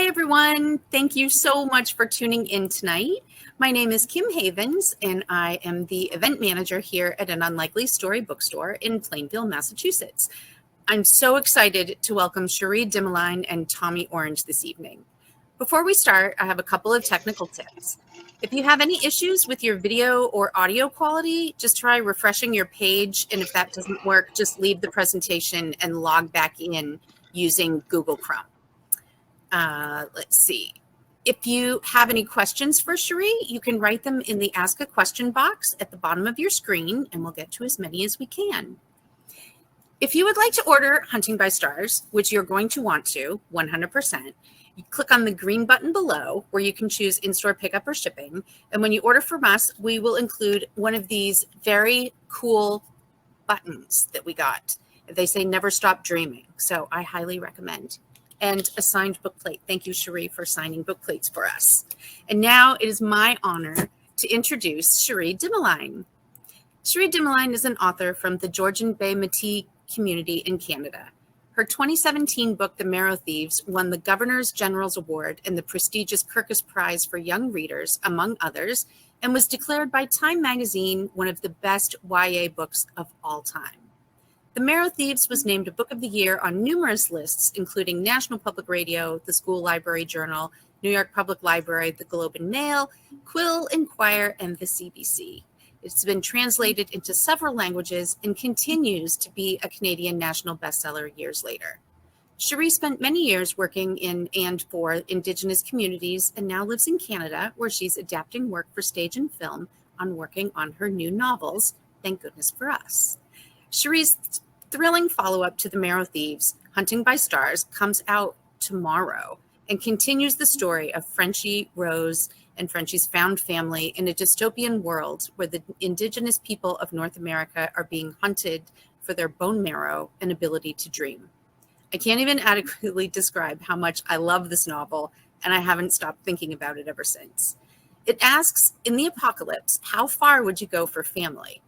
Hi, everyone. Thank you so much for tuning in tonight. My name is Kim Havens, and I am the event manager here at An Unlikely Story bookstore in Plainville, Massachusetts. I'm so excited to welcome Cherie Dimaline and Tommy Orange this evening. Before we start, I have a couple of technical tips. If you have any issues with your video or audio quality, just try refreshing your page, and if that doesn't work, just leave the presentation and log back in using Google Chrome. Let's see. If you have any questions for Cherie, you can write them in the Ask a Question box at the bottom of your screen, and we'll get to as many as we can. If you would like to order Hunting by Stars, which you're going to want to, 100%, you click on the green button below where you can choose in-store pickup or shipping. And when you order from us, we will include one of these very cool buttons that we got. They say never stop dreaming, so I highly recommend. And a signed book plate. Thank you, Cherie, for signing book plates for us. And now it is my honor to introduce Cherie Dimaline. Cherie Dimaline is an author from the Georgian Bay Métis community in Canada. Her 2017 book, The Marrow Thieves, won the Governors General's Award and the prestigious Kirkus Prize for Young Readers, among others, and was declared by Time magazine one of the best YA books of all time. The Marrow Thieves was named a Book of the Year on numerous lists, including National Public Radio, the School Library Journal, New York Public Library, the Globe and Mail, Quill, Inquirer, and the CBC. It's been translated into several languages and continues to be a Canadian national bestseller years later. Cherie spent many years working in and for Indigenous communities and now lives in Canada, where she's adapting work for stage and film working on her new novels, thank goodness for us. Cherie's thrilling follow-up to The Marrow Thieves, Hunting by Stars, comes out tomorrow and continues the story of Frenchie, Rose, and Frenchie's found family in a dystopian world where the Indigenous people of North America are being hunted for their bone marrow and ability to dream. I can't even adequately describe how much I love this novel, and I haven't stopped thinking about it ever since. It asks, in the apocalypse, how far would you go for family?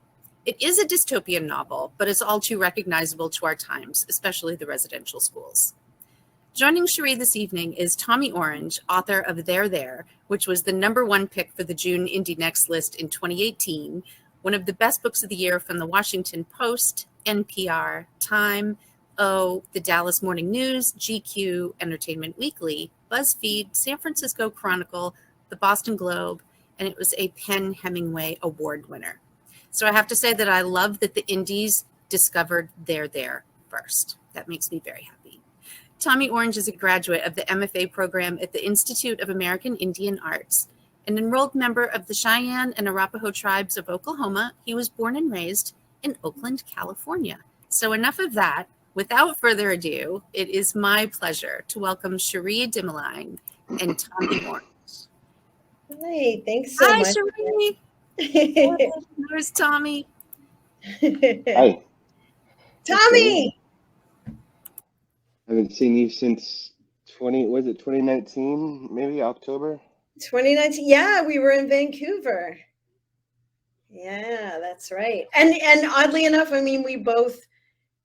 It is a dystopian novel, but it's all too recognizable to our times, especially the residential schools. Joining Cherie this evening is Tommy Orange, author of There, which was the #1 pick for the June Indie Next list in 2018, one of the best books of the year from the Washington Post, NPR, Time, the Dallas Morning News, GQ, Entertainment Weekly, BuzzFeed, San Francisco Chronicle, the Boston Globe, and it was a PEN Hemingway Award winner. So I have to say that I love that the Indies discovered There first. That makes me very happy. Tommy Orange is a graduate of the MFA program at the Institute of American Indian Arts. An enrolled member of the Cheyenne and Arapaho tribes of Oklahoma, he was born and raised in Oakland, California. So enough of that. Without further ado, it is my pleasure to welcome Cherie Dimaline and Tommy Orange. Hi, thanks so much. Hi, Cherie. There's Tommy. Hi. Tommy! I haven't seen you since 2019, maybe October? 2019. Yeah, we were in Vancouver. Yeah, that's right. And oddly enough, I mean, we both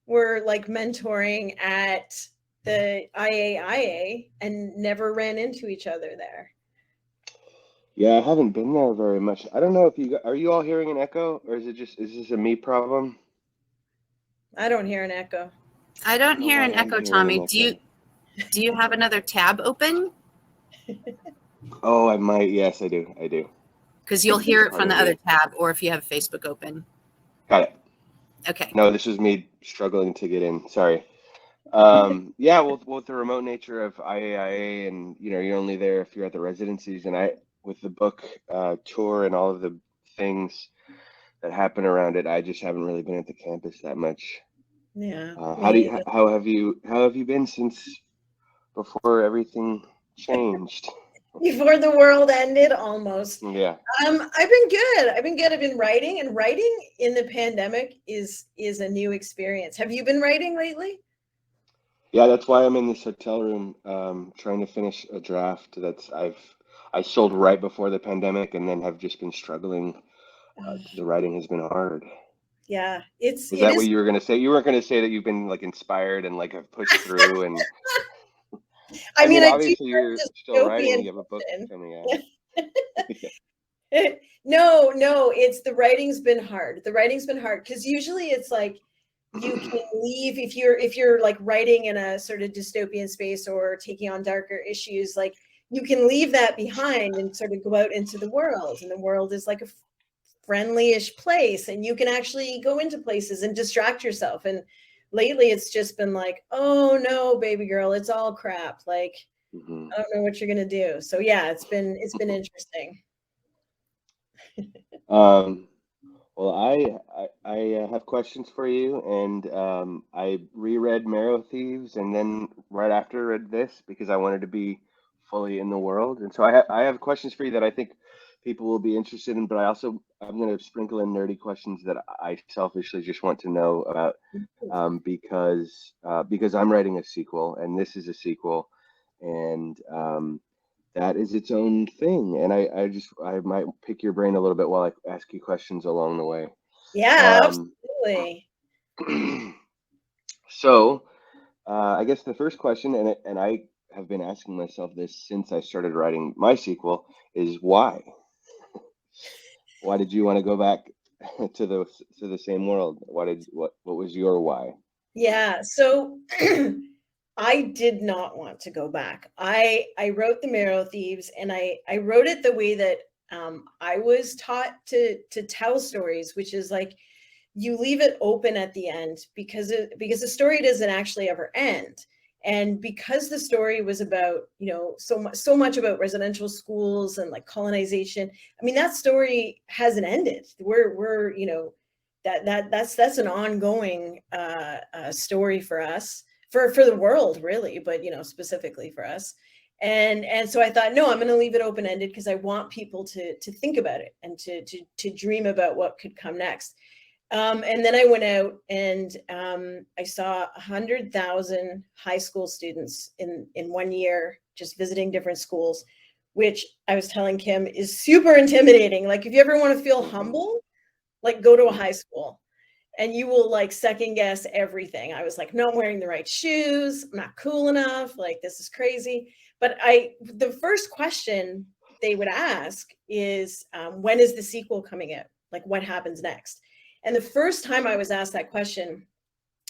were like mentoring at the IAIA and never ran into each other there. Yeah, I haven't been there very much. I don't know if are you all hearing an echo, or is this a me problem? I don't hear an echo. I don't hear an echo, Tommy. Do you have another tab open? Oh, I might. Yes, I do. Because you'll hear it from the other tab, or if you have Facebook open. Got it. Okay. No, this was me struggling to get in. Sorry. Yeah, well, with the remote nature of IAIA, and you're only there if you're at the residencies, and with the book tour and all of the things that happen around it, I just haven't really been at the campus that much. Yeah. How have you been since before everything changed? Before the world ended, almost. Yeah. I've been good. I've been writing, and writing in the pandemic is a new experience. Have you been writing lately? Yeah, that's why I'm in this hotel room trying to finish a draft I sold right before the pandemic, and then have just been struggling. The writing has been hard. Yeah, Is that what you were going to say? You weren't going to say that you've been like inspired and like have pushed through and. I mean, I do obviously you're still love writing. dystopian You have a book fiction. coming out. No, it's the writing's been hard. The writing's been hard because usually it's like you can leave if you're like writing in a sort of dystopian space or taking on darker issues, like you can leave that behind and sort of go out into the world, and the world is like a friendly-ish place, and you can actually go into places and distract yourself. And lately it's just been like, oh no, baby girl, it's all crap. Like, Mhm. I don't know what you're gonna do. So yeah, it's been interesting. Well, I have questions for you, and I reread Marrow Thieves, and then right after read this because I wanted to be fully in the world, and so I have questions for you that I think people will be interested in, but I'm going to sprinkle in nerdy questions that I selfishly just want to know about, because I'm writing a sequel, and this is a sequel, and that is its own thing. And I might pick your brain a little bit while I ask you questions along the way. Yeah, Um, absolutely. so I guess the first question, and I have been asking myself this since I started writing my sequel, is why? Why did you want to go back to the same world? What was your why? Yeah, so I did not want to go back. I wrote the Marrow Thieves, and I wrote it the way that I was taught to tell stories, which is like you leave it open at the end because the story doesn't actually ever end. And because the story was about, so much about residential schools and like colonization, I mean, that story hasn't ended. We're that's an ongoing story for us, for the world really, but specifically for us. And so I thought, no, I'm going to leave it open ended because I want people to think about it and to dream about what could come next. And then I went out and I saw 100,000 high school students in 1 year, just visiting different schools, which I was telling Kim is super intimidating. Like, if you ever want to feel humble, like, go to a high school and you will like second guess everything. I was like, no, I'm wearing the right shoes. I'm not cool enough. Like, this is crazy. But the first question they would ask is, when is the sequel coming out? Like, what happens next? And the first time I was asked that question,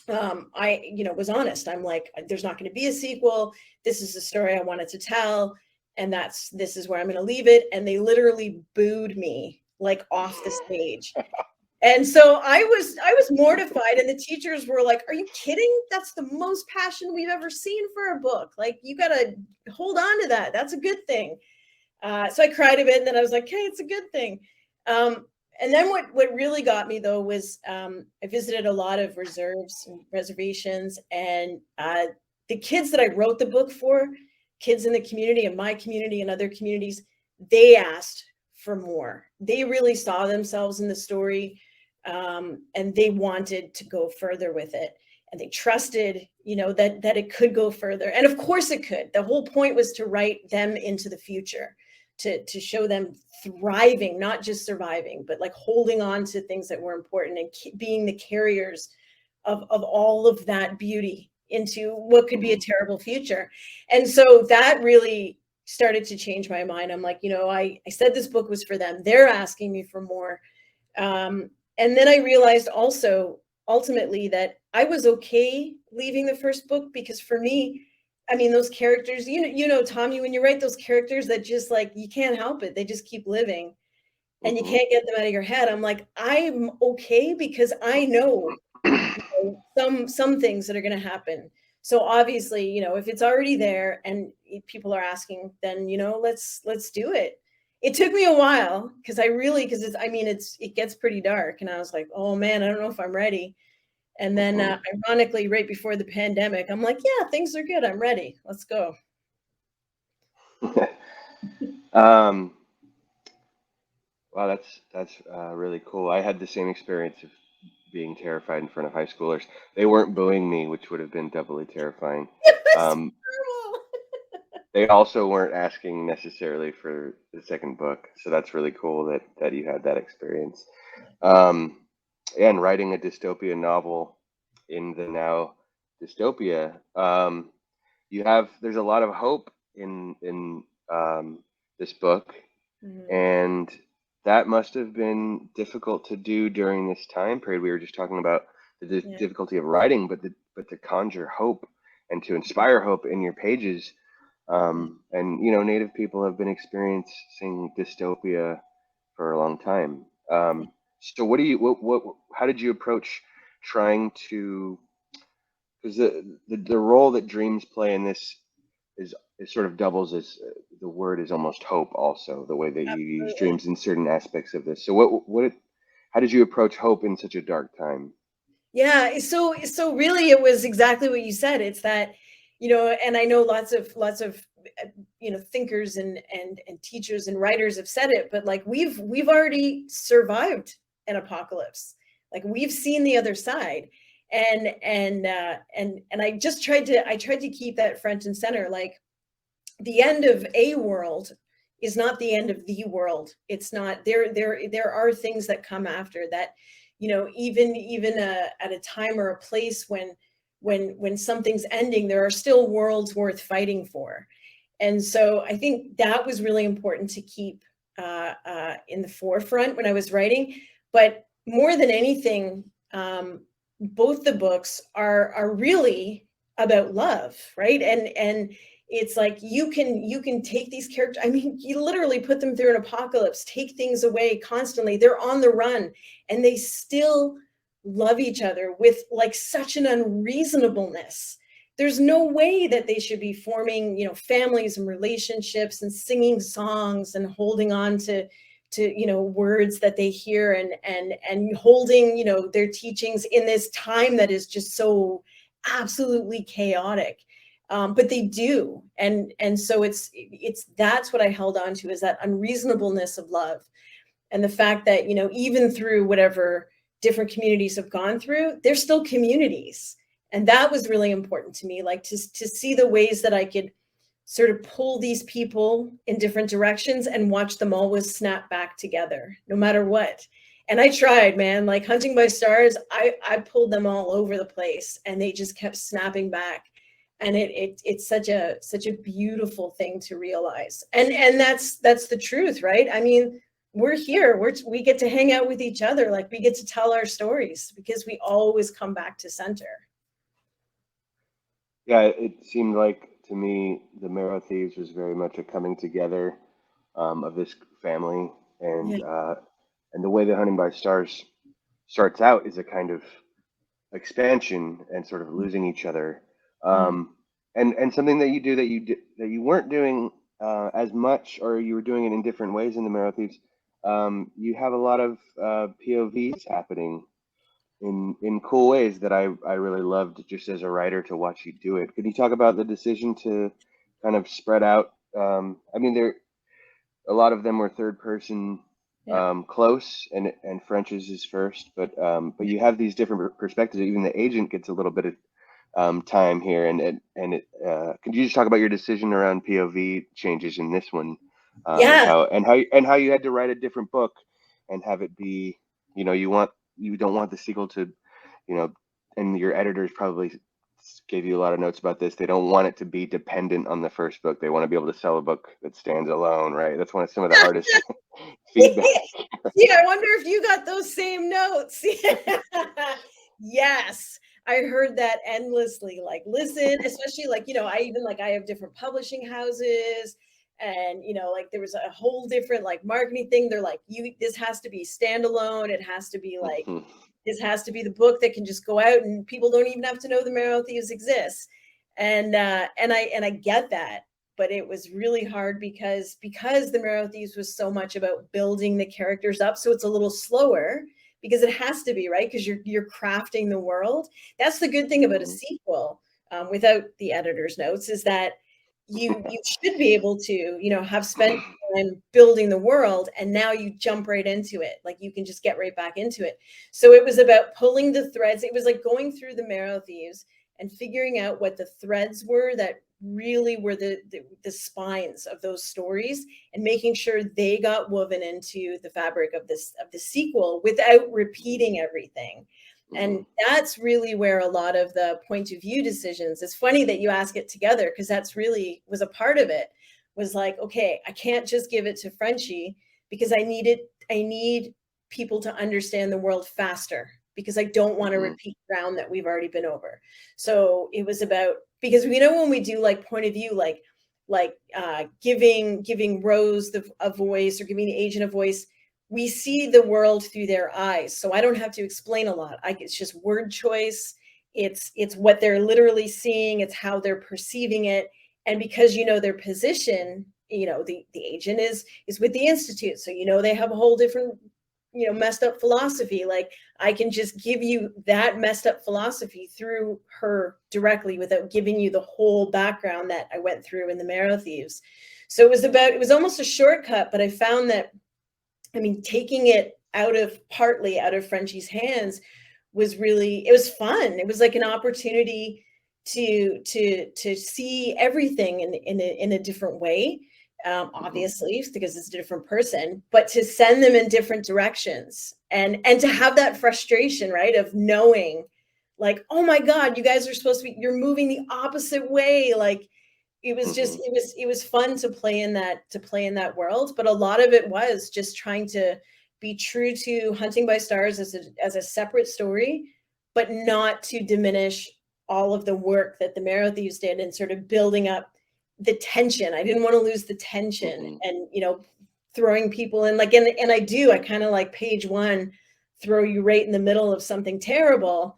I, was honest. I'm like, there's not going to be a sequel. This is the story I wanted to tell. And this is where I'm going to leave it. And they literally booed me like off the stage. And so I was mortified, and the teachers were like, "Are you kidding? That's the most passion we've ever seen for a book. Like, you got to hold on to that. That's a good thing." So I cried a bit, and then I was like, "Hey, it's a good thing." And then what really got me though was I visited a lot of reserves and reservations, and the kids that I wrote the book for, kids in the community and my community and other communities, they asked for more. They really saw themselves in the story, and they wanted to go further with it, and they trusted, that it could go further. And of course it could. The whole point was to write them into the future, to show them thriving, not just surviving, but like holding on to things that were important and being the carriers of all of that beauty into what could be a terrible future. And so that really started to change my mind. I'm like, I said this book was for them. They're asking me for more. And then I realized also ultimately that I was okay leaving the first book, because for me, I mean, those characters, Tommy, when you write those characters that just like, you can't help it. They just keep living and you can't get them out of your head. I'm like, I'm okay because I know some things that are going to happen. So obviously, if it's already there and people are asking, then, let's do it. It took me a while because it gets pretty dark, and I was like, oh man, I don't know if I'm ready. And then ironically, right before the pandemic, I'm like, yeah, things are good. I'm ready. Let's go. um, wow, that's really cool. I had the same experience of being terrified in front of high schoolers. They weren't booing me, which would have been doubly terrifying. Um, they also weren't asking necessarily for the second book, so that's really cool that you had that experience. And writing a dystopian novel in the now dystopia, there's a lot of hope in this book, and that must have been difficult to do during this time period. We were just talking about the difficulty of writing, but to conjure hope and to inspire hope in your pages. And Native people have been experiencing dystopia for a long time. So how did you approach trying to, because the role that dreams play in this is sort of doubles as the word is almost hope also, the way that you use dreams in certain aspects of this. So how did you approach hope in such a dark time? Yeah, so really it was exactly what you said. It's that, and I know lots of thinkers and teachers and writers have said it, but like we've already survived an apocalypse. Like we've seen the other side. And I tried to keep that front and center. Like the end of a world is not the end of the world. It's not there are things that come after that, even at a time or a place when something's ending, there are still worlds worth fighting for. And so I think that was really important to keep in the forefront when I was writing. But more than anything, both the books are really about love, right? And it's like you can take these characters. I mean, you literally put them through an apocalypse, take things away constantly. They're on the run, and they still love each other with like such an unreasonableness. There's no way that they should be forming, families and relationships and singing songs and holding on to words that they hear and holding, their teachings in this time that is just so absolutely chaotic. But they do. And so it's that's what I held on to, is that unreasonableness of love. And the fact that, even through whatever different communities have gone through, they're still communities. And that was really important to me, like to see the ways that I could sort of pull these people in different directions and watch them always snap back together, no matter what. And I tried, man, like Hunting by Stars, I pulled them all over the place and they just kept snapping back. And it's such a beautiful thing to realize. And that's the truth, right? I mean, we're here, we get to hang out with each other. Like we get to tell our stories because we always come back to center. Yeah, it seemed like to me the Marrow Thieves was very much a coming together of this family, and the way that Hunting by Stars starts out is a kind of expansion and sort of losing each other, and something that you do that you weren't doing as much, or you were doing it in different ways in the Marrow Thieves. You have a lot of POVs happening in cool ways that I really loved just as a writer to watch you do it. Could you talk about the decision to kind of spread out? I mean, a lot of them were third person close, and French's is first, but you have these different perspectives. Even the agent gets a little bit of time here, could you just talk about your decision around POV changes in this one, and how you had to write a different book and have it be, you don't want the sequel to, and your editors probably gave you a lot of notes about this. They don't want it to be dependent on the first book. They want to be able to sell a book that stands alone, right? That's some of the hardest feedback. Yeah, I wonder if you got those same notes. Yes, I heard that endlessly. Like, listen, especially like, I have different publishing houses, and like there was a whole different like marketing thing. They're like, this has to be standalone. It has to be like, this has to be the book that can just go out and people don't even have to know the Marrow Thieves exists. And I get that, but it was really hard because the Marrow Thieves was so much about building the characters up. So it's a little slower because it has to be, right? Because you're crafting the world. That's the good thing about a sequel, without the editor's notes, is that you should be able to, have spent time building the world, and now you jump right into it. Like you can just get right back into it. So it was about pulling the threads. It was like going through the Marrow Thieves and figuring out what the threads were that really were the spines of those stories, and making sure they got woven into the fabric of the sequel without repeating everything. And that's really where a lot of the point of view decisions, it's funny that you ask it together, because that's really was a part of it, was like, okay, I can't just give it to Frenchie, because I need people to understand the world faster, because I don't want to repeat ground that we've already been over. So it was about, because we know when we do like point of view, like giving Rose a voice, or giving the agent a voice, we see the world through their eyes. So I don't have to explain a lot. It's just word choice. It's what they're literally seeing. It's how they're perceiving it. And because you know their position, you know, the agent is with the Institute. So, you know, they have a whole different, you know, messed up philosophy. Like, I can just give you that messed up philosophy through her directly, without giving you the whole background that I went through in the Marrow Thieves. So it was almost a shortcut, but I found that, I mean, taking it partly out of Frenchie's hands was really, it was fun. It was like an opportunity to see everything in a different way. Obviously, because it's a different person, but to send them in different directions, and to have that frustration, right, of knowing, like, oh my God, you guys are supposed to be, you're moving the opposite way. Like, it was just, it was fun to play in that world. But a lot of it was just trying to be true to Hunting by Stars as a separate story, but not to diminish all of the work that the Marrow Thieves did, and sort of building up the tension. I didn't want to lose the tension, and, you know, throwing people in, like, and I kind of like page one, throw you right in the middle of something terrible.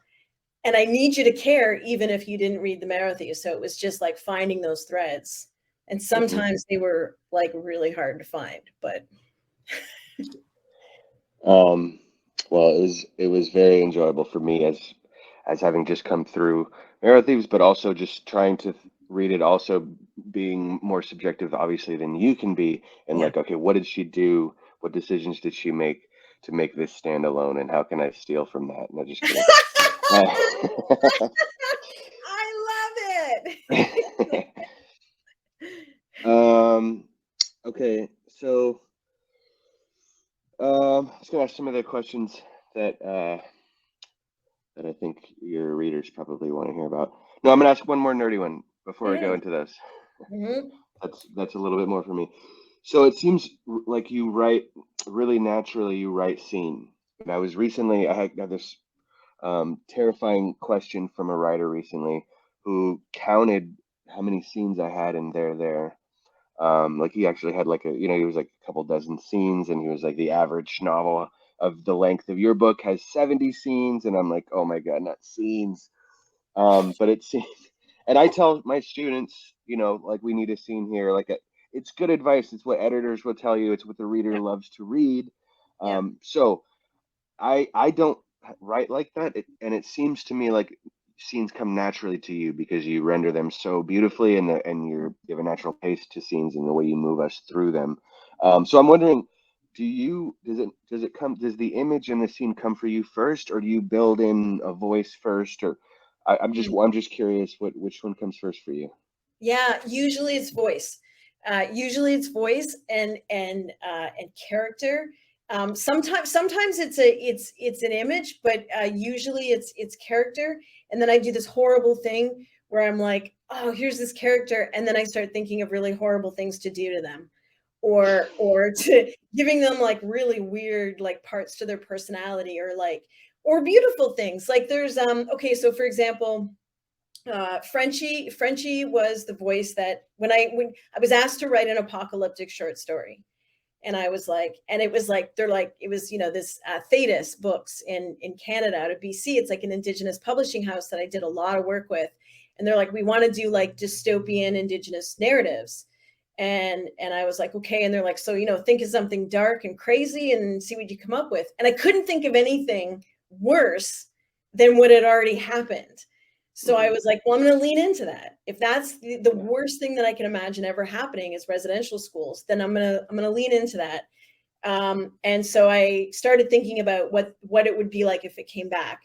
And I need you to care, even if you didn't read the Marrow Thieves. So it was just like finding those threads. And sometimes they were like really hard to find, but. Well, it was very enjoyable for me as having just come through Marrow Thieves, but also just trying to read it, also being more subjective, obviously, than you can be, and like, okay, what did she do? What decisions did she make to make this stand alone, and how can I steal from that? No, just kidding. I love it. Okay, so I was gonna ask some of the questions that I think your readers probably want to hear about. No, I'm gonna ask one more nerdy one before I go into this. That's a little bit more for me. So it seems like you write really naturally. You write scene. And I had this terrifying question from a writer recently who counted how many scenes I had in there. Like, he actually had like he was like a couple dozen scenes, and he was like, the average novel of the length of your book has 70 scenes, and I'm like, oh my God, not scenes. But it seems, and I tell my students, like, we need a scene here. Like, it's good advice. It's what editors will tell you. It's what the reader loves to read. So I don't write like that, and it seems to me like scenes come naturally to you because you render them so beautifully, and you have a natural pace to scenes and the way you move us through them. So I'm wondering, does the image and the scene come for you first, or do you build in a voice first, or I'm just curious which one comes first for you. Yeah, usually it's voice. And character. Sometimes it's an image, but usually it's character. And then I do this horrible thing where I'm like, oh, here's this character, and then I start thinking of really horrible things to do to them, or to giving them like really weird like parts to their personality, or beautiful things. Like, there's okay, so for example, Frenchie was the voice that when I was asked to write an apocalyptic short story, and I was like, and it was like, it was, this Thetis Books in Canada, out of BC. It's like an Indigenous publishing house that I did a lot of work with, and they're like, we want to do like dystopian Indigenous narratives, and I was like, okay, and they're like, so think of something dark and crazy and see what you come up with, and I couldn't think of anything worse than what had already happened. So I was like, well, I'm going to lean into that. If that's the worst thing that I can imagine ever happening is residential schools, then I'm going to lean into that. And so I started thinking about what it would be like if it came back.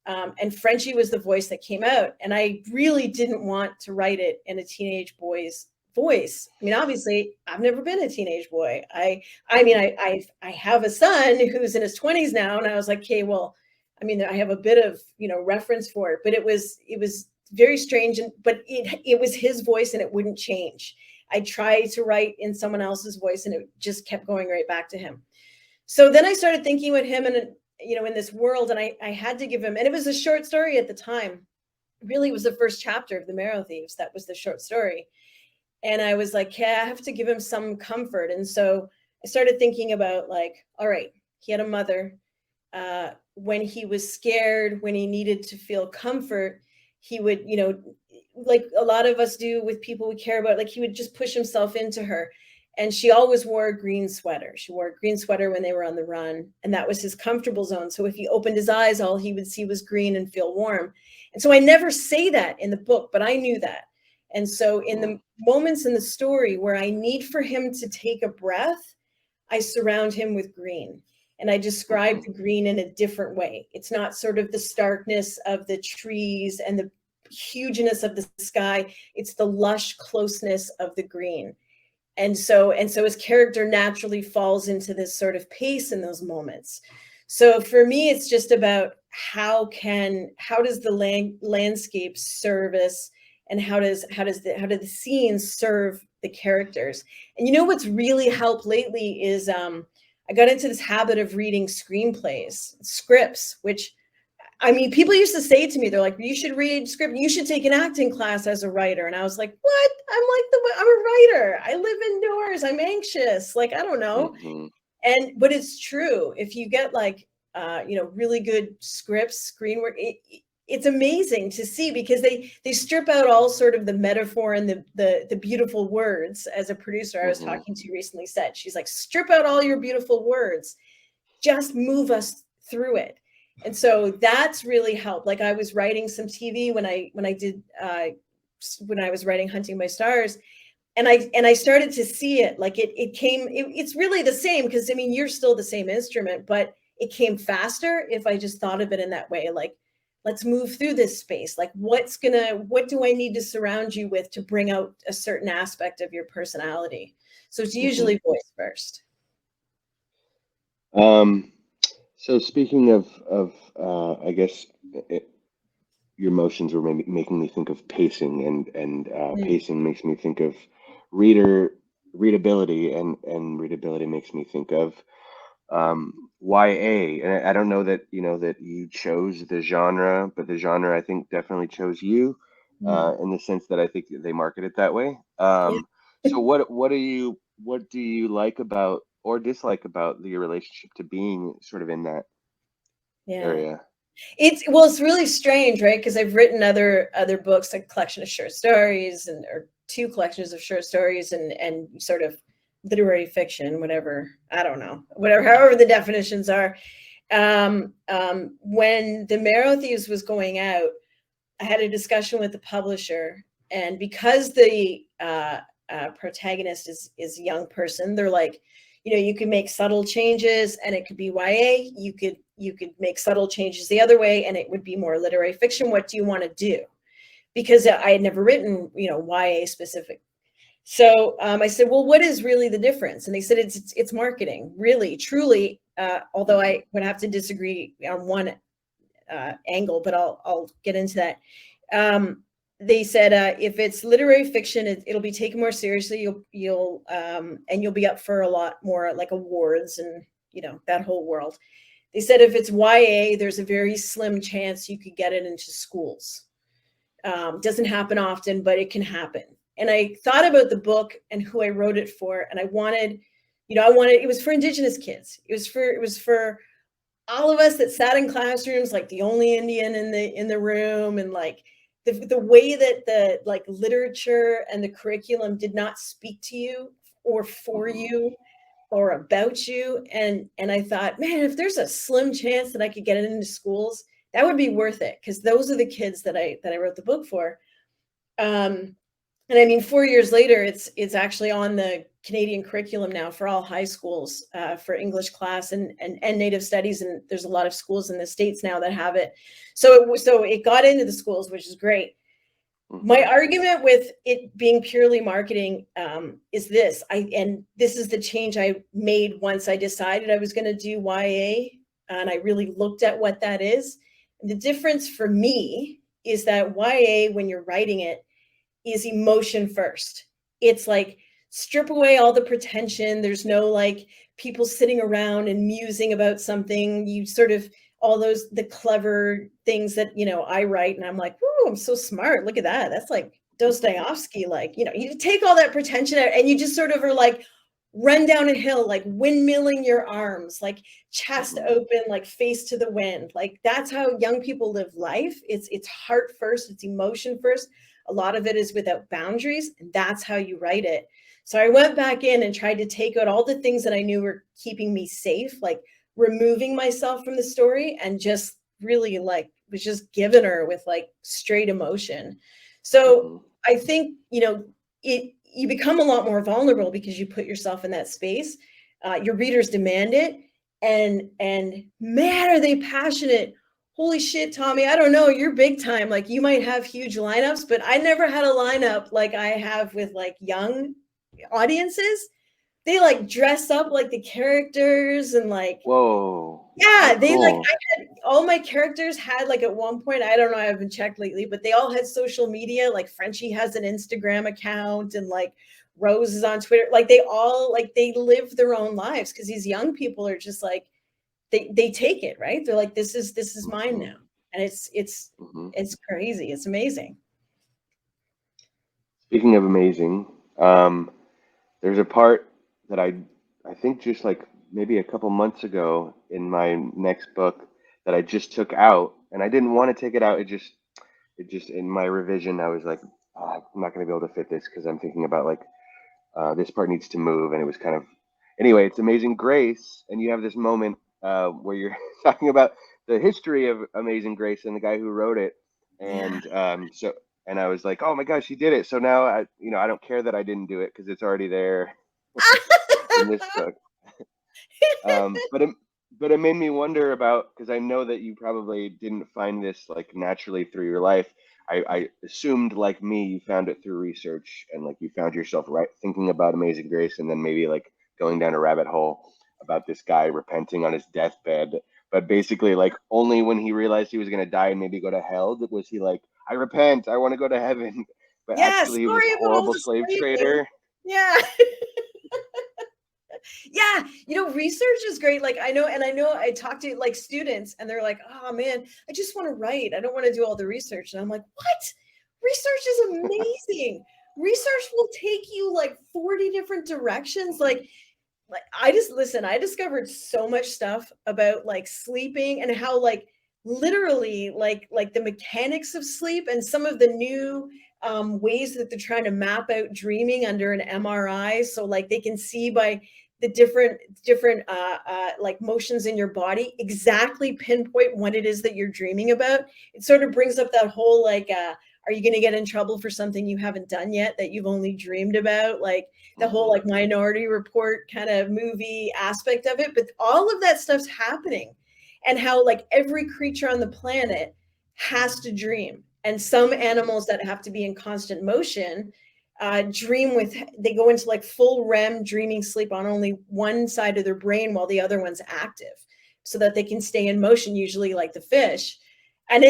And Frenchie was the voice that came out. And I really didn't want to write it in a teenage boy's voice. I mean, obviously, I've never been a teenage boy. I have a son who's in his 20s now. And I was like, okay, well, I mean, I have a bit of, reference for it, but it was very strange. But it was his voice and it wouldn't change. I tried to write in someone else's voice and it just kept going right back to him. So then I started thinking with him and, in this world, and I had to give him, and it was a short story at the time. Really, it was the first chapter of the Marrow Thieves. That was the short story. And I was like, yeah, I have to give him some comfort. And so I started thinking about like, all right, he had a mother. When he was scared, when he needed to feel comfort, he would, like a lot of us do with people we care about, like he would just push himself into her. And she always wore a green sweater. She wore a green sweater when they were on the run. And that was his comfortable zone. So if he opened his eyes, all he would see was green and feel warm. And so I never say that in the book, but I knew that. And so in the moments in the story where I need for him to take a breath, I surround him with green. And I describe the green in a different way. It's not sort of the starkness of the trees and the hugeness of the sky. It's the lush closeness of the green. And so his character naturally falls into this sort of pace in those moments. So for me, it's just about how does the landscape service, and how do the scenes serve the characters? And what's really helped lately is I got into this habit of reading scripts, which, I mean, people used to say to me, they're like, you should read script, you should take an acting class as a writer. And I was like, what? I'm a writer. I live indoors. I'm anxious. Like, I don't know. But it's true. If you get like, really good scripts, screen work, it's amazing to see, because they strip out all sort of the metaphor and the beautiful words. As a producer I was talking to recently said, she's like, strip out all your beautiful words, just move us through it. And so that's really helped. Like I was writing some TV when I was writing Hunting My Stars, and I started to see it, like it's really the same, because I mean, you're still the same instrument, but it came faster if I just thought of it in that way. Like, let's move through this space. Like, what do I need to surround you with to bring out a certain aspect of your personality? So it's usually voice first. So speaking of I guess your motions were making me think of pacing, and pacing makes me think of readability, and readability makes me think of YA. And I don't know that that you chose the genre, but the genre I think definitely chose you, in the sense that I think they market it that way. So what do you like about or dislike about your relationship to being sort of in that area? It's really strange, right? Because I've written other books, like a collection of short stories, or two collections of short stories, and sort of literary fiction, whatever, I don't know, however the definitions are. When the Marrow Thieves was going out, I had a discussion with the publisher, and because the protagonist is a young person, they're like, you could make subtle changes and it could be YA. You could make subtle changes the other way and it would be more literary fiction. What do you want to do? Because I had never written, YA specific. So I said, well, what is really the difference? And they said, it's marketing, really, truly. Although I would have to disagree on one angle, but I'll get into that. They said, if it's literary fiction, it'll be taken more seriously. You'll be up for a lot more like awards and that whole world. They said if it's YA, there's a very slim chance you could get it into schools. Doesn't happen often, but it can happen. And I thought about the book and who I wrote it for, and I wanted, it was for Indigenous kids. It was for all of us that sat in classrooms, like the only Indian in the room, and like the way that the like literature and the curriculum did not speak to you or for you or about you. And I thought, man, if there's a slim chance that I could get it into schools, that would be worth it, because those are the kids that I wrote the book for. And I mean, 4 years later, it's actually on the Canadian curriculum now for all high schools, for English class and Native Studies, and there's a lot of schools in the States now that have it. So it got into the schools, which is great. My argument with it being purely marketing is this, and this is the change I made once I decided I was going to do YA. and I really looked at what that is. And the difference for me is that YA, when you're writing it, is emotion first. It's like strip away all the pretension. There's no like people sitting around and musing about something. You sort of all those the clever things that I write, and I'm like, "Ooh, I'm so smart. Look at that. That's like Dostoevsky." Like, you take all that pretension out, and you just sort of are like run down a hill, like windmilling your arms, like chest open, like face to the wind. Like that's how young people live life. It's heart first. It's emotion first. A lot of it is without boundaries, and that's how you write it. So I went back in and tried to take out all the things that I knew were keeping me safe, like removing myself from the story, and just really like was just giving her with like straight emotion. So I think, you become a lot more vulnerable because you put yourself in that space. Your readers demand it. And man, are they passionate. Holy shit, Tommy, I don't know, you're big time. Like you might have huge lineups, but I never had a lineup like I have with like young audiences. They like dress up like the characters and like, whoa. Yeah, Oh, they cool. like, I had all my characters had like at one point, I don't know, I haven't checked lately, but they all had social media. Like Frenchie has an Instagram account, and like Rose is on Twitter. Like they all like they live their own lives, because these young people are just like they take it, right? They're like, this is mine now. And it's crazy. It's amazing. Speaking of amazing, there's a part that I think just like maybe a couple months ago in my next book that I just took out, and I didn't want to take it out. It just in my revision, I was like, "Ah, I'm not going to be able to fit this because I'm thinking about like this part needs to move," and it was kind of anyway. It's Amazing Grace, and you have this moment where you're talking about the history of Amazing Grace and the guy who wrote it, and so. And I was like, "Oh my gosh, he did it!" So now I don't care that I didn't do it because it's already there in this book. But it made me wonder about, because I know that you probably didn't find this like naturally through your life. I assumed, like me, you found it through research, and like you found yourself right thinking about Amazing Grace, and then maybe like going down a rabbit hole about this guy repenting on his deathbed. But basically, like only when he realized he was gonna die and maybe go to hell was he like, I repent, I want to go to heaven. But Yeah, actually, he was story a about all horrible the slave slaving. trader. Yeah. Yeah, research is great. Like I know I talk to like students, and they're like, "Oh man, I just want to write. I don't want to do all the research." And I'm like, "What? Research is amazing. Research will take you like 40 different directions." Like I just listen, I discovered so much stuff about like sleeping, and how like literally like the mechanics of sleep, and some of the new ways that they're trying to map out dreaming under an MRI, so like they can see by the different like motions in your body exactly pinpoint what it is that you're dreaming about. It sort of brings up that whole like are you going to get in trouble for something you haven't done yet that you've only dreamed about, like the whole like Minority Report kind of movie aspect of it. But all of that stuff's happening, and how like every creature on the planet has to dream, and some animals that have to be in constant motion dream with, they go into like full REM dreaming sleep on only one side of their brain while the other one's active, so that they can stay in motion, usually like the fish. And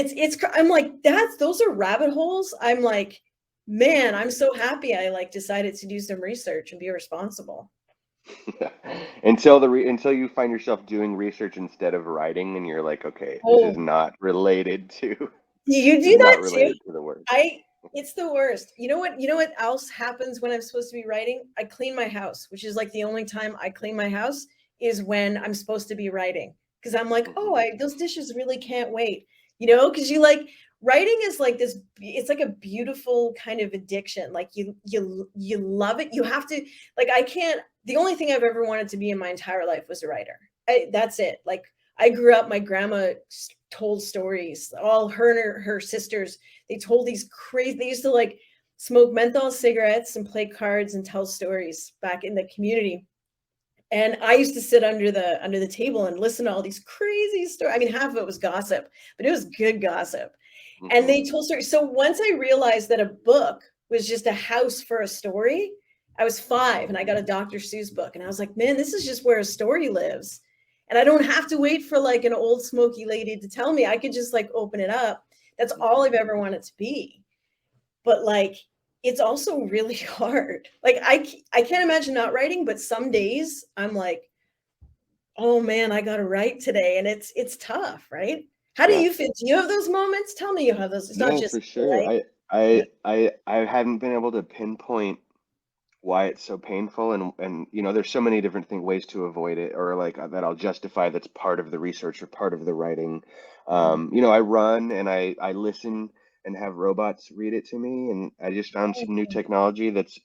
I'm like, those are rabbit holes. I'm like, man, I'm so happy I like decided to do some research and be responsible. Until you find yourself doing research instead of writing, and you're like, okay, this is Oh, not related to you this is do that not too? related to the work. It's the worst. You know what else happens when I'm supposed to be writing? I clean my house, which is like the only time I clean my house is when I'm supposed to be writing. Because I'm like, oh, those dishes really can't wait. Because you like, writing is like this, it's like a beautiful kind of addiction. Like you love it. You have to, like, the only thing I've ever wanted to be in my entire life was a writer. That's it. Like I grew up, my grandma told stories, all her and her sisters, they told these crazy, they used to like smoke menthol cigarettes and play cards and tell stories back in the community. And I used to sit under the table and listen to all these crazy stories. I mean, half of it was gossip, but it was good gossip. And they told stories. So once I realized that a book was just a house for a story, I was 5 and I got a Dr. Seuss book, and I was like, man, this is just where a story lives. And I don't have to wait for like an old smoky lady to tell me. I could just like open it up. That's all I've ever wanted to be. But like, it's also really hard. Like I can't imagine not writing, but some days I'm like, oh man, I got to write today. And it's tough, right? How do Yeah. you feel? Do you have those moments? Tell me you have those. It's not No, just for sure. like, yeah, I haven't been able to pinpoint why it's so painful, and you know, there's so many different ways to avoid it, or like that I'll justify that's part of the research or part of the writing. You know, I run and I listen and have robots read it to me, and I just found some new technology that's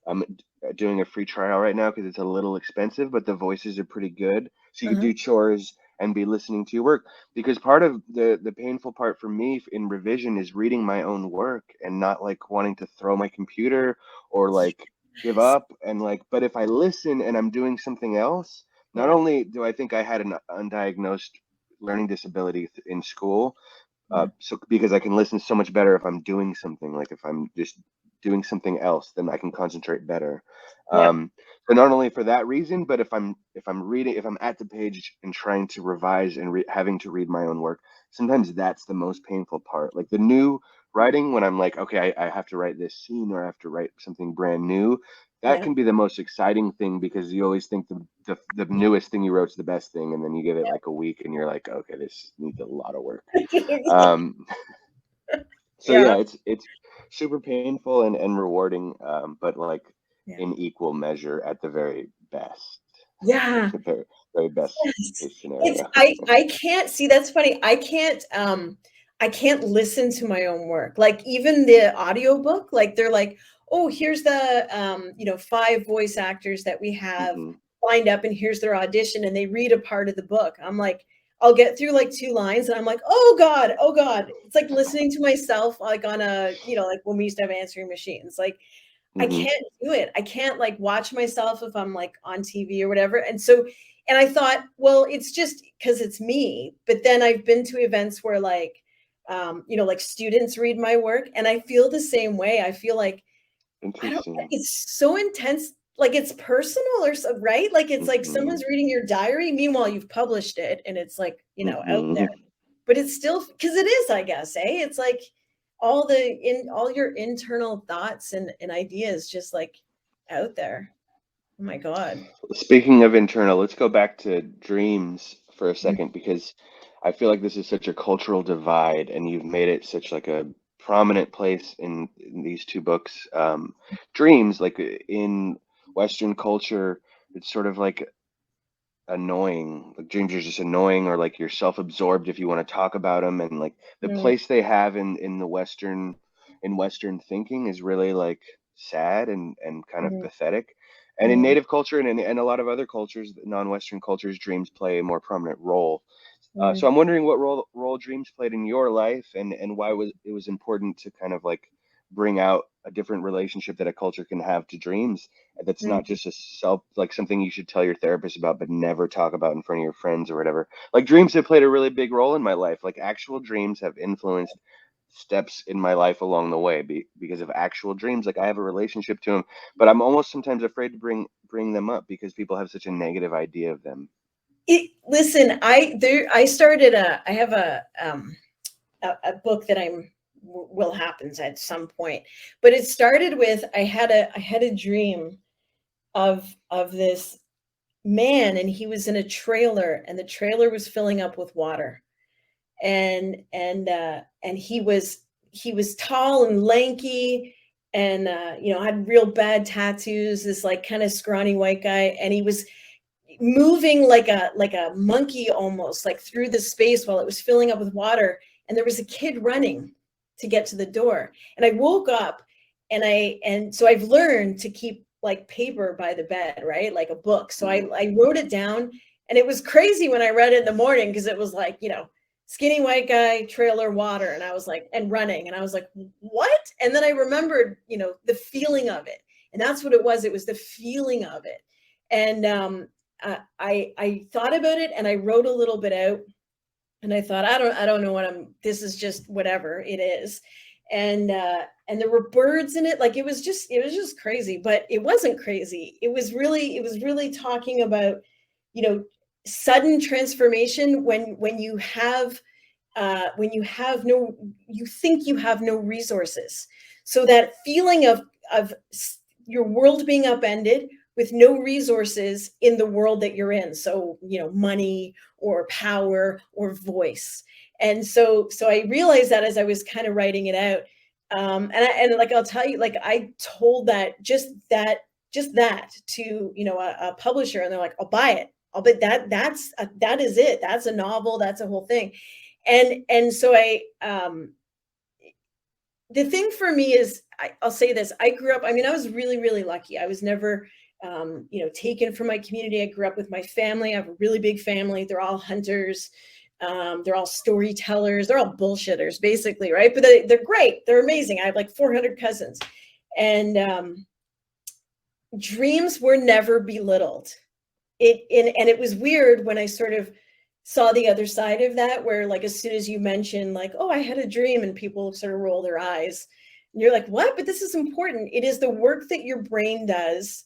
I'm doing a free trial right now because it's a little expensive, but the voices are pretty good. So you can uh-huh, do chores and be listening to your work. Because part of the painful part for me in revision is reading my own work and not like wanting to throw my computer or like give yes, up and like. But if I listen and I'm doing something else, not yeah, only do I think I had an undiagnosed learning disability in school, yeah, so because I can listen so much better if I'm doing something, like if I'm just doing something else, then I can concentrate better. yep, Um, so not only for that reason, but if I'm reading, if I'm at the page and trying to revise and having to read my own work, sometimes that's the most painful part. Like the new writing, when I'm like, okay, I have to write this scene or I have to write something brand new. That yeah. can be the most exciting thing because you always think the newest thing you wrote is the best thing, and then you give it like a week and you're like, okay, this needs a lot of work. Um, so Yeah, yeah, it's super painful and rewarding, but like yeah, in equal measure at the very best, yeah. the very, very best Yes. case It's scenario. I can't see, that's funny. I can't listen to my own work. Like even the audiobook, like they're like, "Oh, here's the 5 voice actors that we have Hmm. lined up and here's their audition," and they read a part of the book. I'm like, I'll get through like 2 lines and I'm like, "Oh God, oh God." It's like listening to myself like on a, like when we used to have answering machines. Like I Hmm. can't do it. I can't like watch myself if I'm like on TV or whatever. And so, and I thought, well, it's just because it's me. But then I've been to events where like, like students read my work and I feel the same way. I feel like, I don't, Interesting. it's so intense. Like it's personal or so, right? Like it's like Hmm. someone's reading your diary. Meanwhile, you've published it and it's like, out there, Hmm. but it's still because it is, I guess, it's like all your internal thoughts and ideas just like out there. Oh my God. Speaking of internal, let's go back to dreams for a Mm, second because I feel like this is such a cultural divide, and you've made it such like a prominent place in these two books. Dreams, like in Western culture, it's sort of like annoying. Like dreams are just annoying, or like you're self-absorbed if you want to talk about them, and like the mm, place they have in the Western thinking is really like sad and kind of mm, pathetic. And in mm, Native culture and a lot of other cultures, non-Western cultures, dreams play a more prominent role. So mm, I'm wondering what role dreams played in your life, and why it was important to kind of like bring out a different relationship that a culture can have to dreams. That's not mm. just a self like something you should tell your therapist about, but never talk about in front of your friends or whatever. Like dreams have played a really big role in my life. Like actual dreams have influenced steps in my life along the way because of actual dreams. Like I have a relationship to them, but I'm almost sometimes afraid to bring them up because people have such a negative idea of them. Listen, I started I have a book that will happen at some point, but it started with I had a dream of this man and he was in a trailer and the trailer was filling up with water and he was tall and lanky and had real bad tattoos, this like kind of scrawny white guy, and he was moving like a monkey almost like through the space while it was filling up with water, and there was a kid running to get to the door, and I woke up and so I've learned to keep like paper by the bed, right, like a book, so Mm. I wrote it down, and it was crazy when I read it in the morning because it was like, skinny white guy, trailer, water, and I was like, and running, and I was like, what? And then I remembered, the feeling of it, and that's what it was the feeling of it. And I thought about it and I wrote a little bit out, and I thought, I don't know what this is just whatever it is. And there were birds in it. Like it was just crazy, but it wasn't crazy. It was really talking about, you know, sudden transformation when you have no, you think you have no resources. So that feeling of your world being upended with no resources in the world that you're in. So, money or power or voice. And so I realized that as I was kind of writing it out. And like, I'll tell you, like, I told just that to, a publisher, and they're like, I'll buy it. I'll bet that is it. That's a novel. That's a whole thing. And so the thing for me is, I'll say this, I grew up, I mean, I was really, really lucky. I was never, taken from my community. I grew up with my family. I have a really big family. They're all hunters. They're all storytellers. They're all bullshitters, basically, right? But they're great. They're amazing. I have like 400 cousins. And dreams were never belittled. And it was weird when I sort of saw the other side of that, where, like, as soon as you mention, like, oh, I had a dream, and people sort of roll their eyes, and you're like, what? But this is important. It is the work that your brain does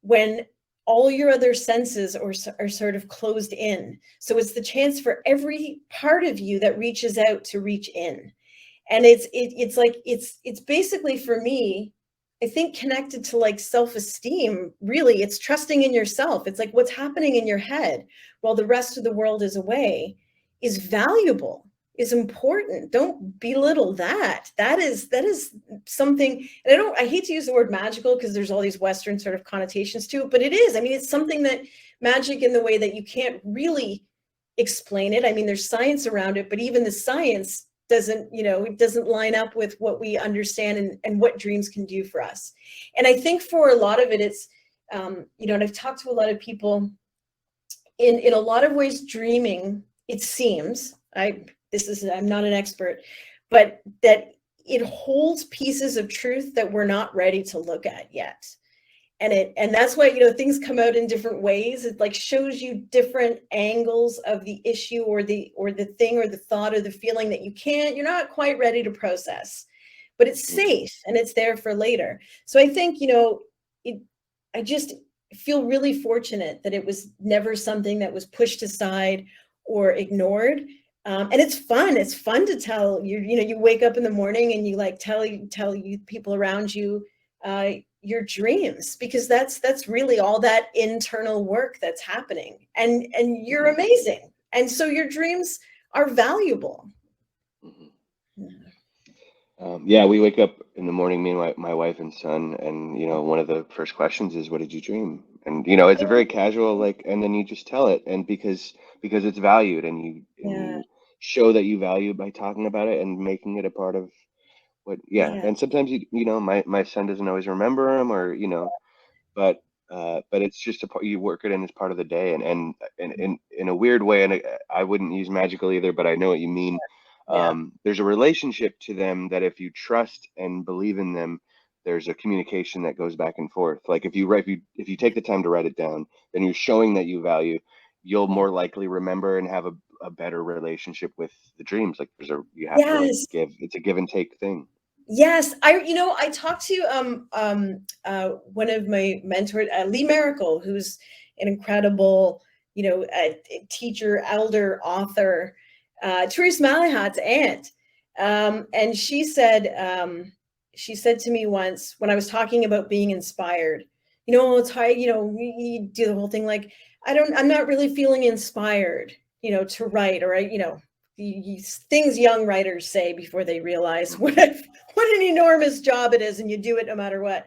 when all your other senses are sort of closed in. So it's the chance for every part of you that reaches out to reach in. And it's basically, for me, I think, connected to like self-esteem. Really, it's trusting in yourself. It's like what's happening in your head while the rest of the world is away is valuable, is important. Don't belittle that. That is something, and I hate to use the word magical because there's all these Western sort of connotations to it, but it is. I mean, it's something that magic in the way that you can't really explain it. I mean, there's science around it, but even the science it doesn't line up with what we understand and what dreams can do for us. And I think for a lot of it, it's, and I've talked to a lot of people in a lot of ways, dreaming, it seems, I'm not an expert, but that it holds pieces of truth that we're not ready to look at yet. And that's why, things come out in different ways. It like shows you different angles of the issue or the thing or the thought or the feeling that you're not quite ready to process, but it's safe and it's there for later. So I think, I just feel really fortunate that it was never something that was pushed aside or ignored. And it's fun. It's fun to tell you wake up in the morning and you like tell you people around you, your dreams, because that's really all that internal work that's happening, and you're amazing, and so your dreams are valuable. Yeah, we wake up in the morning, me and my wife and son, and one of the first questions is, what did you dream? And it's a very casual, like, and then you just tell it, and because it's valued, and you show that you value by talking about it and making it a part of and sometimes my son doesn't always remember them, or but it's just a part, you work it in as part of the day, and in a weird way, and I wouldn't use magical either, but I know what you mean. There's a relationship to them that if you trust and believe in them, there's a communication that goes back and forth. Like if you take the time to write it down, then you're showing that you value. You'll more likely remember and have a better relationship with the dreams. Like you have to like give. It's a give and take thing. Yes, I talked to one of my mentors, Lee Miracle, who's an incredible, a teacher, elder, author, Cherie Dimaline's aunt, and she said to me once when I was talking about being inspired, it's hard, you do the whole thing like I'm not really feeling inspired, to write, or things young writers say before they realize what an enormous job it is, and you do it no matter what.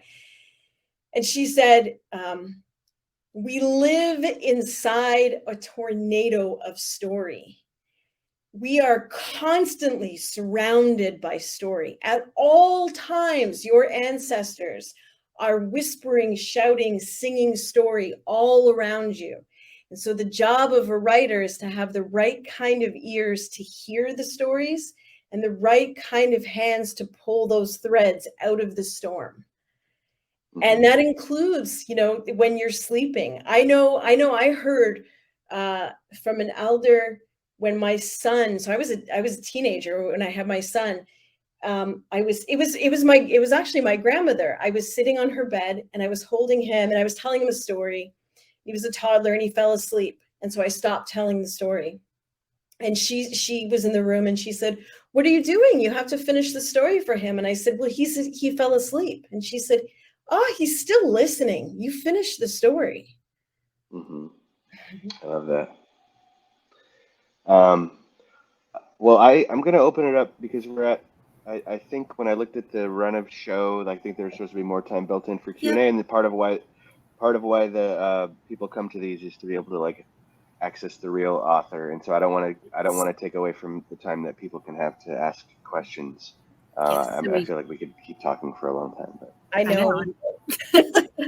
And she said, we live inside a tornado of story. We are constantly surrounded by story. At all times, your ancestors are whispering, shouting, singing story all around you. And so the job of a writer is to have the right kind of ears to hear the stories and the right kind of hands to pull those threads out of the storm. And that includes, when you're sleeping. I know I heard from an elder when my son, so I was a teenager when I had my son. It was actually my grandmother. I was sitting on her bed and I was holding him and I was telling him a story. He was a toddler and he fell asleep. And so I stopped telling the story. And she was in the room and she said, "What are you doing? You have to finish the story for him." And I said, "Well, he fell asleep." And she said, "Oh, he's still listening. You finished the story." Mm-hmm. I love that. Well, I'm going to open it up because I think when I looked at the run of show, I think there's supposed to be more time built in for Q&A, Yep. and part of why the people come to these is to be able to access the real author, and so I don't want to take away from the time that people can have to ask questions. I feel like we could keep talking for a long time, but I know.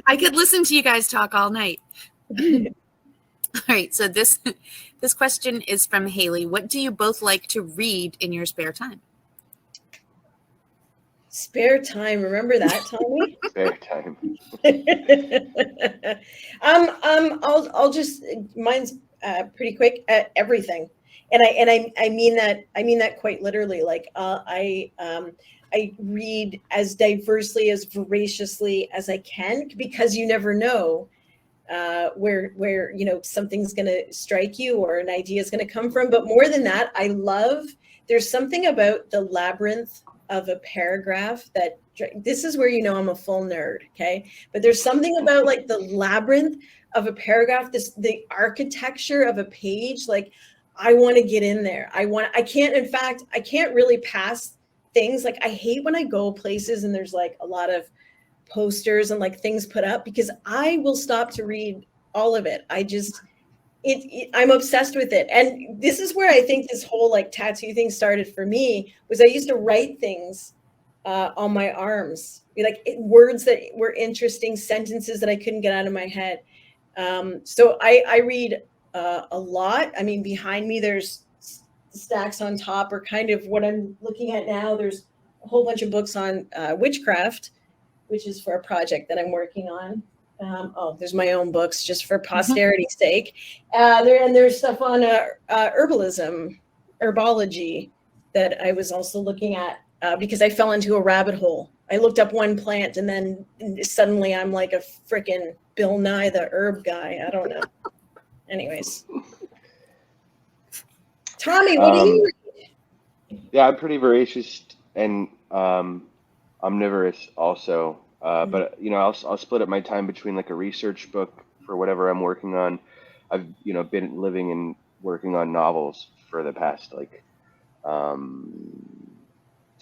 I could listen to you guys talk all night. All right, so this question is from Haley. What do you both like to read in your spare time? Spare time. Remember that, Tommy? spare time. I'll just, mine's pretty quick. Everything, and I mean that quite literally. I read as diversely, as voraciously as I can, because you never know where something's going to strike you or an idea is going to come from. But more than that, there's something about the labyrinth of a paragraph that, this is where I'm a full nerd, okay? But there's something about the labyrinth of a paragraph, the architecture of a page, I want to get in there. I can't really pass things. I hate when I go places and there's a lot of posters and things put up, because I will stop to read all of it. I'm obsessed with it. And this is where I think this whole tattoo thing started for me. Was I used to write things on my arms, words that were interesting, sentences that I couldn't get out of my head. So I read a lot. I mean, behind me there's stacks on top, or kind of what I'm looking at now. There's a whole bunch of books on witchcraft, which is for a project that I'm working on. There's my own books just for posterity's sake. There's stuff on herbology that I was also looking at because I fell into a rabbit hole. I looked up one plant and then suddenly I'm like a freaking Bill Nye the herb guy. I don't know. Anyways. Tommy, what do you read? Yeah, I'm pretty voracious and omnivorous also. But I'll split up my time between a research book for whatever I'm working on. I've been living and working on novels for the past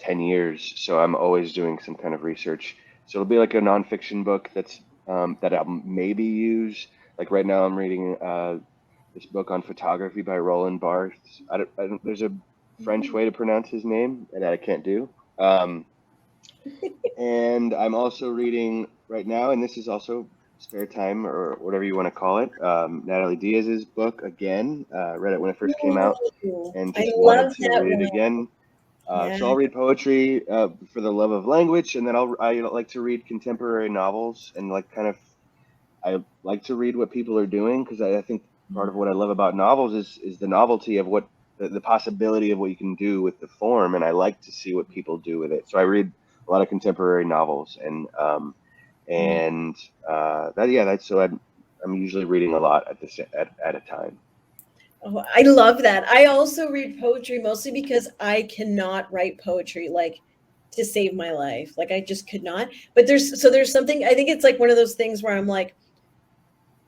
10 years, so I'm always doing some kind of research. So it'll be a nonfiction book that I'll maybe use. Right now, I'm reading this book on photography by Roland Barthes. There's a French way to pronounce his name that I can't do. And I'm also reading right now, and this is also spare time or whatever you want to call it, Natalie Diaz's book again. Read it when it first came out and just wanted to read it again. So I'll read poetry for the love of language, and then I like to read contemporary novels, and I like to read what people are doing, because I think part of what I love about novels is the novelty of what the possibility of what you can do with the form, and I like to see what people do with it. So I read a lot of contemporary novels, and so I'm usually reading a lot at a time. Oh, I love that. I also read poetry mostly because I cannot write poetry to save my life. I just could not. But there's something, I think it's one of those things where I'm like,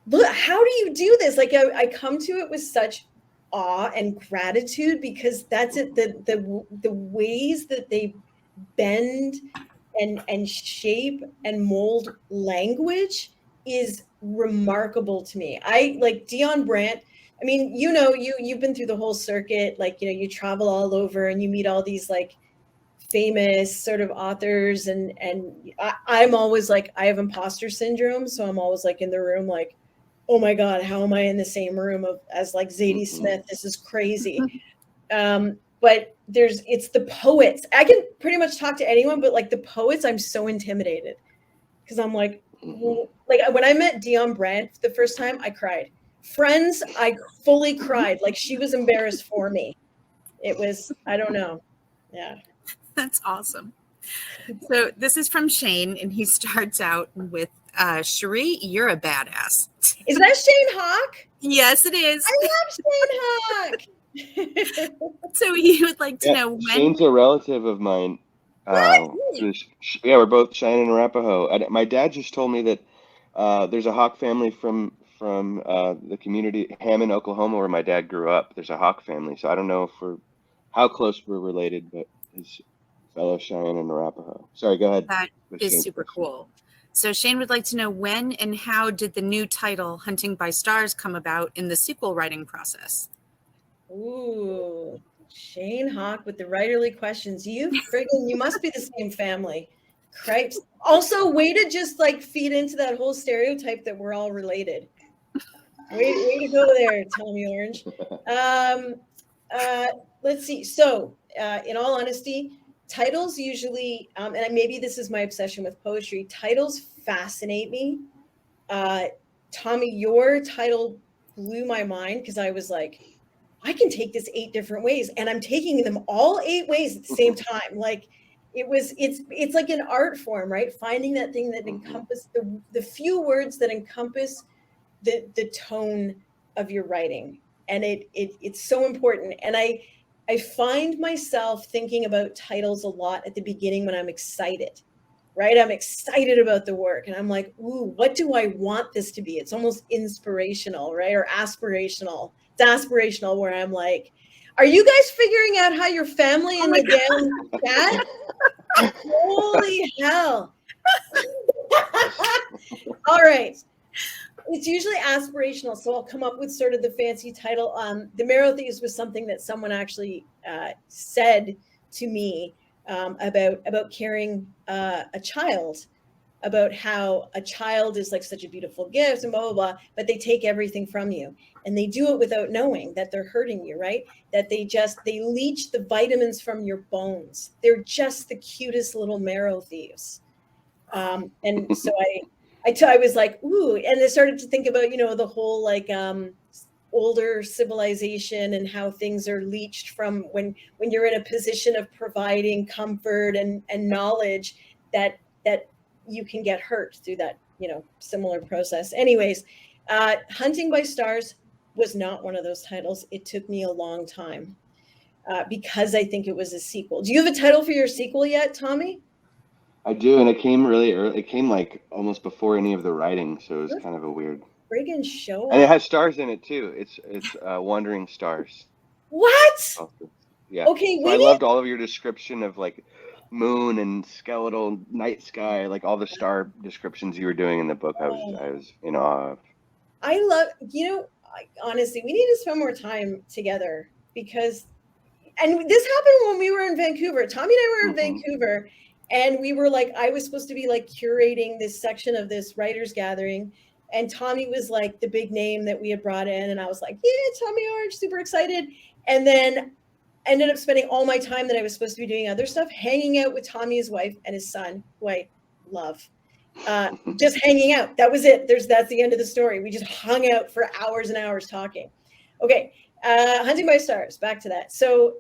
look, how do you do this? I come to it with such awe and gratitude, because that's it. The ways that they bend and shape and mold language is remarkable to me. I like Dion Brandt. I mean, you've been through the whole circuit, you travel all over and you meet all these famous sort of authors, and I'm always I have imposter syndrome, so I'm always in the room oh my God, how am I in the same room as Zadie Smith? This is crazy. But it's the poets. I can pretty much talk to anyone, but the poets, I'm so intimidated, because I'm when I met Dion Brandt the first time, I cried. Friends, I fully cried. She was embarrassed for me. It was, I don't know. Yeah. That's awesome. So this is from Shane, and he starts out with, Cherie, you're a badass. Is that Shane Hawk? Yes, it is. I love Shane Hawk. So you would like to Yeah, know when? Shane's a relative of mine. What? Yeah, we're both Cheyenne and Arapaho. And my dad just told me that there's a Hawk family from the community Hammond, Oklahoma, where my dad grew up. There's a Hawk family, so I don't know if how close we're related, but his fellow Cheyenne and Arapaho. Sorry, go ahead. That with is Shane's super question. cool. So Shane would like to know when and how did the new title Hunting by Stars come about in the sequel writing process? Ooh, Shane Hawk with the writerly questions. You must be the same family. Cripes. Also, way to just like feed into that whole stereotype that we're all related. Way to go there, Tommy Orange. Let's see. So, in all honesty, titles usually, and maybe this is my obsession with poetry, titles fascinate me. Tommy, your title blew my mind because I was like, I can take this 8 different ways, and I'm taking them all 8 ways at the same time. Like it's like an art form, right? Finding that thing that encompass the few words that encompass the tone of your writing, and it's so important. And I find myself thinking about titles a lot at the beginning when I'm excited, right? I'm excited about the work, and I'm like, ooh, what do I want this to be? It's almost inspirational, right? Or aspirational. It's aspirational, where I'm like, are you guys figuring out how your family in the damn chat? Holy hell. All right. It's usually aspirational, so I'll come up with sort of the fancy title. The Marrow Thieves was something that someone actually said to me about carrying a child, about how a child is like such a beautiful gift and blah, blah, blah, but they take everything from you. And they do it without knowing that they're hurting you, right? That they leach the vitamins from your bones. They're just the cutest little marrow thieves. And so I was like, ooh, and I started to think about, the whole like older civilization and how things are leached from when you're in a position of providing comfort and knowledge that you can get hurt through that, similar process. Anyways, Hunting by Stars was not one of those titles. It took me a long time because I think it was a sequel. Do you have a title for your sequel yet, Tommy? I do, and it came really early. It came like almost before any of the writing, so it was kind of a weird. Friggin' show And it off. has stars in it too. It's Wandering Stars. What? Yeah. Okay, So I loved all of your description of like moon and skeletal night sky, like all the star descriptions you were doing in the book. I was in awe of. I love, honestly, we need to spend more time together because, and this happened when we were in Vancouver. Tommy and I were in Vancouver, and we were like, I was supposed to be like curating this section of this writers gathering, and Tommy was like the big name that we had brought in, and I was like, yeah, Tommy Orange, super excited. And then ended up spending all my time that I was supposed to be doing other stuff, hanging out with Tommy's wife and his son, who I love. Just hanging out. That was it. That's the end of the story. We just hung out for hours and hours talking. Okay. Hunting by Stars, back to that. So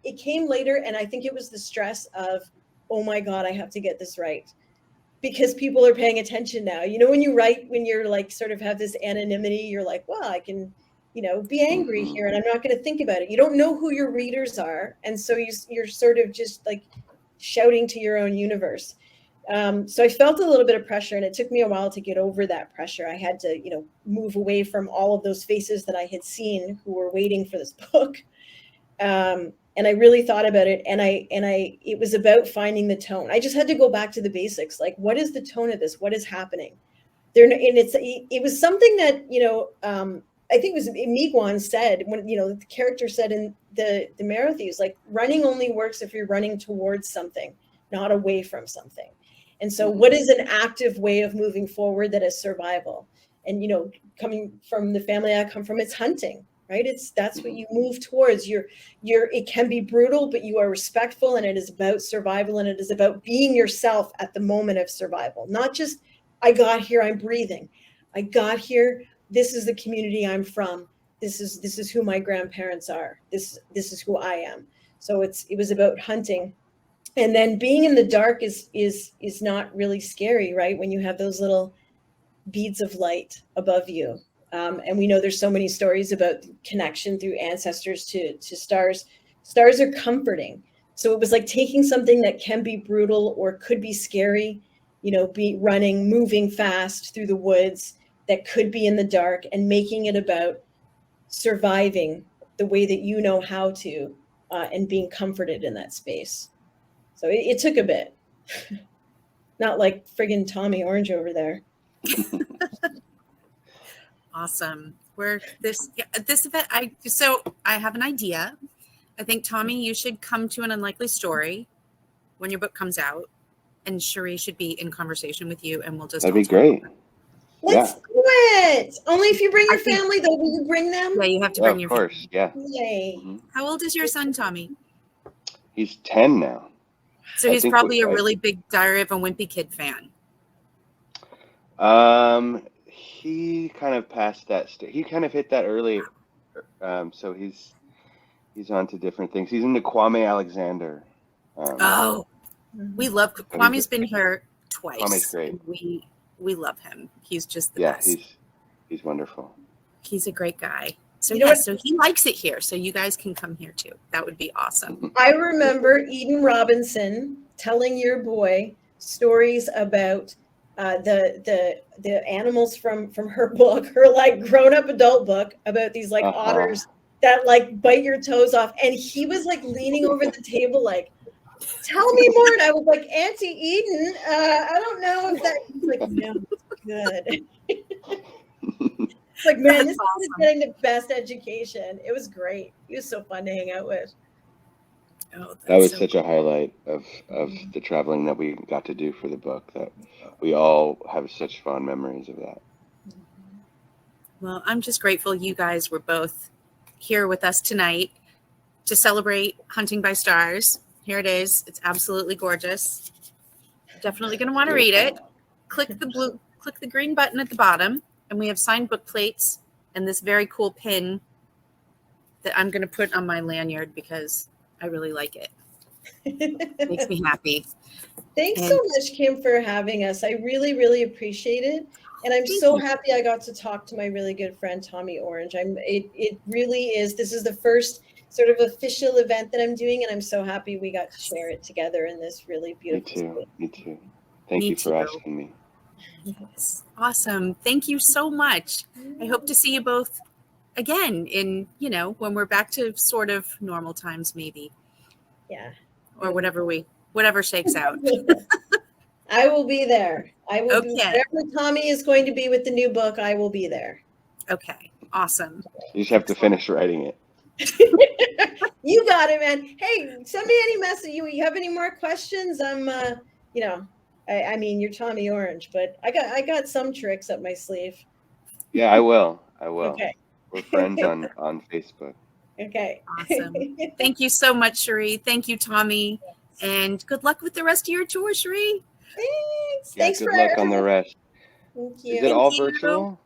it came later, and I think it was the stress of, oh my God, I have to get this right. Because people are paying attention now. When you write, when you're like sort of have this anonymity, you're like, well, I can, be angry here, and I'm not going to think about it. You don't know who your readers are. And so you're sort of just like shouting to your own universe. So I felt a little bit of pressure, and it took me a while to get over that pressure. I had to, move away from all of those faces that I had seen who were waiting for this book. And I really thought about it, and it was about finding the tone. I just had to go back to the basics. Like, what is the tone of this? What is happening there? And it was something that, I think it was Miguan said when, the character said in the Marrow Thieves, like, running only works if you're running towards something, not away from something. And so what is an active way of moving forward that is survival? And, coming from the family I come from, it's hunting, right? That's what you move towards. It can be brutal, but you are respectful, and it is about survival, and it is about being yourself at the moment of survival. Not just, I got here, I'm breathing. I got here, this is the community I'm from. This is who my grandparents are. This is who I am. So it was about hunting. And then being in the dark is not really scary, right? When you have those little beads of light above you. And we know there's so many stories about connection through ancestors to stars. Stars are comforting. So it was like taking something that can be brutal or could be scary, be running, moving fast through the woods, that could be in the dark, and making it about surviving the way that you know how to, and being comforted in that space. So it took a bit. Not like friggin' Tommy Orange over there. Awesome. This event, I have an idea. I think, Tommy, you should come to an unlikely story when your book comes out, and Cherie should be in conversation with you, and we'll just. That'd be great. Let's do it. Only if you bring your family, though. Will you bring them? Yeah, you have to bring your family. Of course, yeah. Yay. Mm-hmm. How old is your son, Tommy? He's 10 now. So he's probably a really big Diary of a Wimpy Kid fan. He kind of passed that stage. He kind of hit that early. So he's on to different things. He's into Kwame Alexander. We love Kwame's been here twice. Kwame's great. We love him. He's just the best. Yeah, he's wonderful. He's a great guy. So so he likes it here. So you guys can come here too. That would be awesome. I remember Eden Robinson telling your boy stories about the animals from her book, her like grown-up adult book, about these like otters that like bite your toes off. And he was like leaning over the table like, tell me more. And I was like, Auntie Eden, I don't know if that. He's like, no, it's good. It's like, man, this kid is getting the best education. It was great. He was so fun to hang out with. Oh, that was such a highlight of the traveling that we got to do for the book, that we all have such fond memories of that. Well, I'm just grateful you guys were both here with us tonight to celebrate Hunting by Stars. Here it is. It's absolutely gorgeous. Definitely going to want to read it. Click the green button at the bottom, and we have signed book plates and this very cool pin that I'm going to put on my lanyard because I really like it. It makes me happy. Thanks so much, Kim, for having us. I really, really appreciate it. And I'm so happy I got to talk to my really good friend, Tommy Orange. It really is. This is the first sort of official event that I'm doing, and I'm so happy we got to share it together in this really beautiful space. Me too. Thank you for asking me. Yes. Awesome. Thank you so much. I hope to see you both again in, when we're back to sort of normal times, maybe. Yeah. Or whatever shakes out. I will be there. I will be wherever Tommy is going to be with the new book. I will be there. Okay. Awesome. You just have to finish writing it. You got it, man. Hey, send me any message. You have any more questions? I'm, I mean, you're Tommy Orange, but I got some tricks up my sleeve. Yeah, I will. Okay. We're friends on Facebook. Okay. Awesome. Thank you so much, Cherie. Thank you, Tommy. And good luck with the rest of your tour, Cherie. Thanks. Yeah, Thanks good luck on the rest. Thank you. Is it all virtual?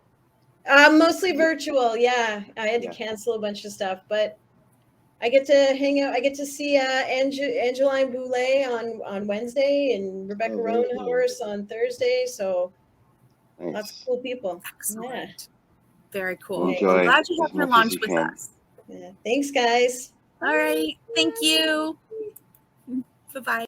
Mostly virtual. Yeah, I had to cancel a bunch of stuff, but I get to hang out. I get to see Angeline Boulay on Wednesday and Rebecca Roanhorse on Thursday. So lots of cool people. Excellent. Yeah. Very cool. Enjoy. I'm glad you had your lunch with us. Yeah. Thanks, guys. All right. Thank you. Bye-bye.